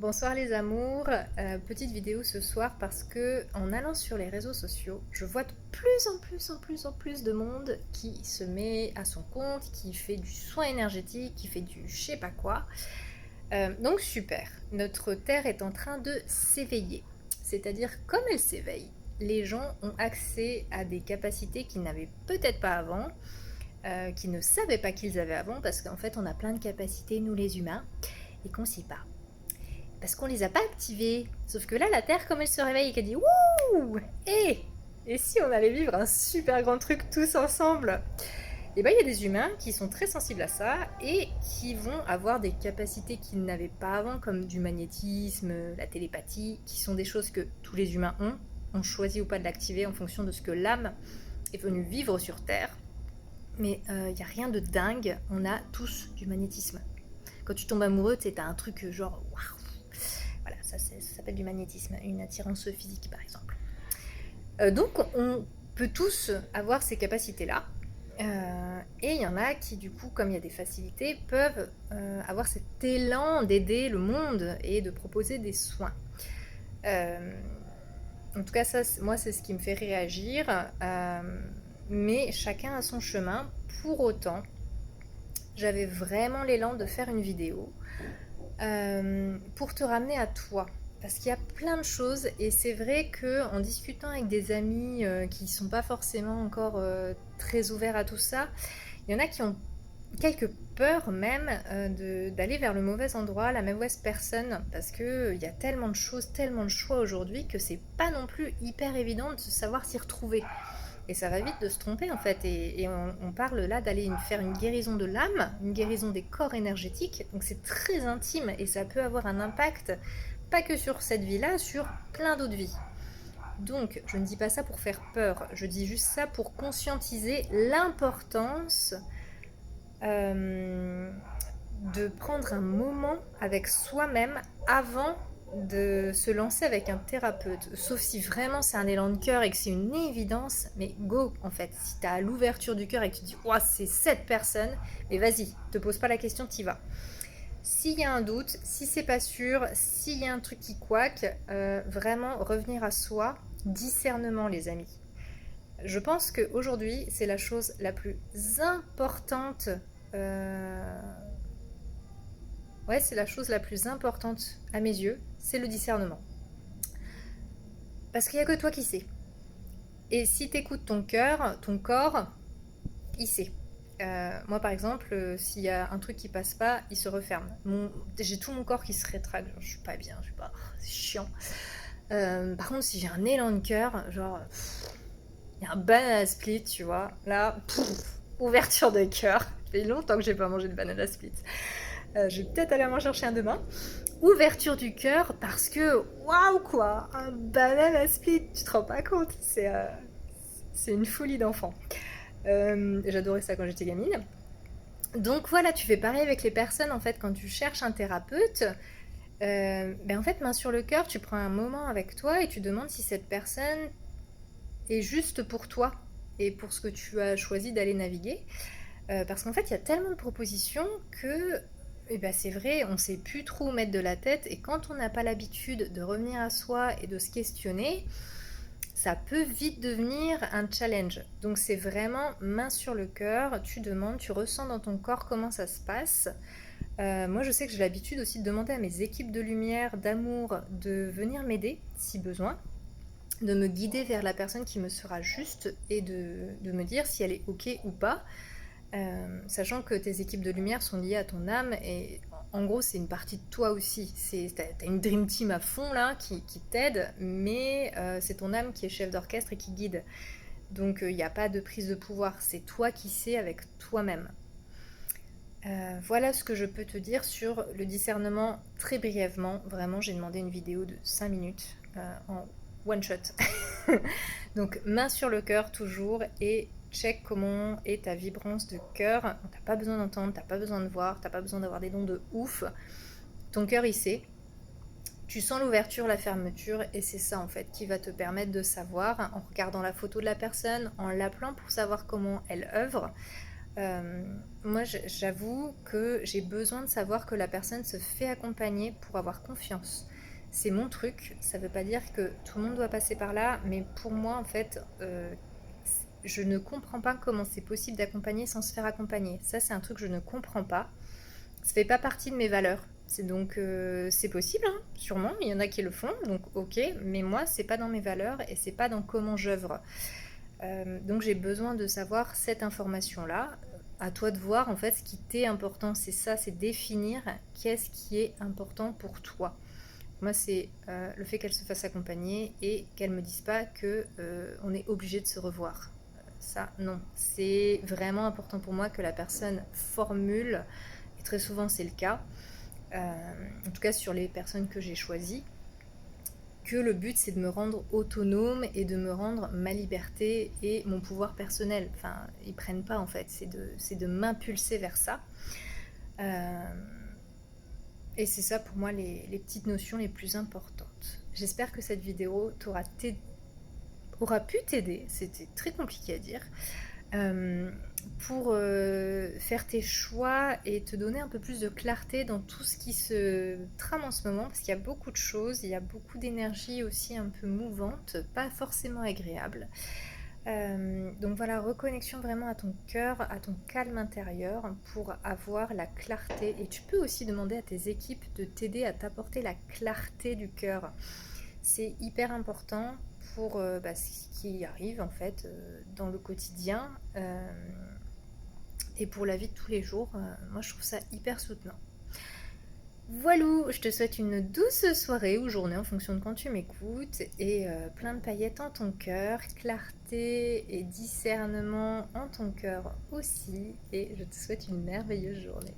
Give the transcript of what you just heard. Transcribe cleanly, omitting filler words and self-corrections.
Bonsoir les amours, petite vidéo ce soir parce que en allant sur les réseaux sociaux, je vois de plus de monde qui se met à son compte, qui fait du soin énergétique, qui fait du je sais pas quoi. Donc super, notre Terre est en train de s'éveiller. C'est-à-dire comme elle s'éveille, les gens ont accès à des capacités qu'ils n'avaient peut-être pas avant, qu'ils ne savaient pas qu'ils avaient avant, parce qu'en fait on a plein de capacités nous les humains et qu'on ne sait pas. Parce qu'on les a pas activés. Sauf que là, la Terre, comme elle se réveille et qu'elle dit Wouh Et si on allait vivre un super grand truc tous ensemble? Et bien, il y a des humains qui sont très sensibles à ça et qui vont avoir des capacités qu'ils n'avaient pas avant, comme du magnétisme, la télépathie, qui sont des choses que tous les humains ont. On choisit ou pas de l'activer en fonction de ce que l'âme est venue vivre sur Terre. Mais il n'y a rien de dingue, on a tous du magnétisme. Quand tu tombes amoureux, tu sais, t'as un truc genre waouh. Voilà, ça s'appelle du magnétisme, une attirance physique par exemple. Donc on peut tous avoir ces capacités-là. Et il y en a qui, du coup, comme il y a des facilités, peuvent avoir cet élan d'aider le monde et de proposer des soins. En tout cas, ça, moi, c'est ce qui me fait réagir. Mais chacun a son chemin. Pour autant, j'avais vraiment l'élan de faire une vidéo pour te ramener à toi. Parce qu'il y a plein de choses et c'est vrai qu'en discutant avec des amis qui ne sont pas forcément encore très ouverts à tout ça, il y en a qui ont quelques peurs même d'aller vers le mauvais endroit, la mauvaise personne, parce qu'il y a tellement de choses, tellement de choix aujourd'hui que c'est pas non plus hyper évident de savoir s'y retrouver. Et ça va vite de se tromper en fait. Et on parle là d'aller faire une guérison de l'âme, une guérison des corps énergétiques. Donc c'est très intime et ça peut avoir un impact, pas que sur cette vie-là, sur plein d'autres vies. Donc je ne dis pas ça pour faire peur, je dis juste ça pour conscientiser l'importance de prendre un moment avec soi-même avant de se lancer avec un thérapeute, sauf si vraiment c'est un élan de cœur et que c'est une évidence, mais go en fait, si tu as l'ouverture du cœur et que tu te dis oh, c'est cette personne, mais vas-y, te pose pas la question, t'y vas. S'il y a un doute, si c'est pas sûr, s'il y a un truc qui couaque, vraiment revenir à soi, discernement les amis. Je pense qu'aujourd'hui c'est la chose la plus importante ouais, c'est la chose la plus importante à mes yeux, c'est le discernement. Parce qu'il n'y a que toi qui sais. Et si tu écoutes ton cœur, ton corps, il sait. Moi, par exemple, s'il y a un truc qui passe pas, il se referme. J'ai tout mon corps qui se rétracte. Genre, je suis pas bien, je suis pas. C'est chiant. Par contre, si j'ai un élan de cœur, genre, il y a un banana split, tu vois. Là, ouverture de cœur. Ça fait longtemps que j'ai pas mangé de banana split. Je vais peut-être aller m'en chercher un demain. Ouverture du cœur parce que waouh quoi, un banana split, tu te rends pas compte, c'est une folie d'enfant. J'adorais ça quand j'étais gamine. Donc voilà, tu fais pareil avec les personnes en fait quand tu cherches un thérapeute. En fait, main sur le cœur, tu prends un moment avec toi et tu demandes si cette personne est juste pour toi et pour ce que tu as choisi d'aller naviguer. Parce qu'en fait, il y a tellement de propositions que c'est vrai, on ne sait plus trop où mettre de la tête. Et quand on n'a pas l'habitude de revenir à soi et de se questionner, ça peut vite devenir un challenge. Donc c'est vraiment main sur le cœur, tu demandes, tu ressens dans ton corps comment ça se passe. Moi je sais que j'ai l'habitude aussi de demander à mes équipes de lumière, d'amour, de venir m'aider si besoin, de me guider vers la personne qui me sera juste et de me dire si elle est ok ou pas. Sachant que tes équipes de lumière sont liées à ton âme et en gros c'est une partie de toi aussi. T'as une dream team à fond là qui t'aide, mais c'est ton âme qui est chef d'orchestre et qui guide. Donc il n'y a pas de prise de pouvoir, c'est toi qui sais avec toi-même. Voilà ce que je peux te dire sur le discernement très brièvement. Vraiment, j'ai demandé une vidéo de 5 minutes en one shot. Donc main sur le cœur toujours et check comment est ta vibrance de cœur. T'as pas besoin d'entendre, t'as pas besoin de voir, t'as pas besoin d'avoir des dons de ouf. Ton cœur il sait. Tu sens l'ouverture, la fermeture et c'est ça en fait qui va te permettre de savoir en regardant la photo de la personne, en l'appelant pour savoir comment elle œuvre. Euh, Moi, j'avoue que j'ai besoin de savoir que la personne se fait accompagner pour avoir confiance. C'est mon truc, ça veut pas dire que tout le monde doit passer par là, mais pour moi, en fait, je ne comprends pas comment c'est possible d'accompagner sans se faire accompagner. Ça, c'est un truc que je ne comprends pas. Ça fait pas partie de mes valeurs. C'est donc c'est possible, hein, sûrement. Il y en a qui le font, donc ok. Mais moi, c'est pas dans mes valeurs et c'est pas dans comment j'œuvre. Donc j'ai besoin de savoir cette information-là. À toi de voir en fait ce qui t'est important. C'est ça, c'est définir qu'est-ce qui est important pour toi. Moi, c'est le fait qu'elle se fasse accompagner et qu'elle me dise pas que on est obligé de se revoir. Ça, non. C'est vraiment important pour moi que la personne formule, et très souvent c'est le cas, en tout cas sur les personnes que j'ai choisies, que le but c'est de me rendre autonome et de me rendre ma liberté et mon pouvoir personnel. Enfin, ils prennent pas en fait, c'est de m'impulser vers ça. Euh, et c'est ça pour moi les petites notions les plus importantes. J'espère que cette vidéo aura pu t'aider, c'était très compliqué à dire, euh, pour faire tes choix et te donner un peu plus de clarté dans tout ce qui se trame en ce moment, parce qu'il y a beaucoup de choses, il y a beaucoup d'énergie aussi un peu mouvante, pas forcément agréable. Donc voilà, reconnexion vraiment à ton cœur, à ton calme intérieur pour avoir la clarté. Et tu peux aussi demander à tes équipes de t'aider à t'apporter la clarté du cœur. C'est hyper important pour ce qui arrive en fait dans le quotidien et pour la vie de tous les jours. Moi je trouve ça hyper soutenant. Voilà, je te souhaite une douce soirée ou journée en fonction de quand tu m'écoutes et plein de paillettes en ton cœur, clarté et discernement en ton cœur aussi et je te souhaite une merveilleuse journée.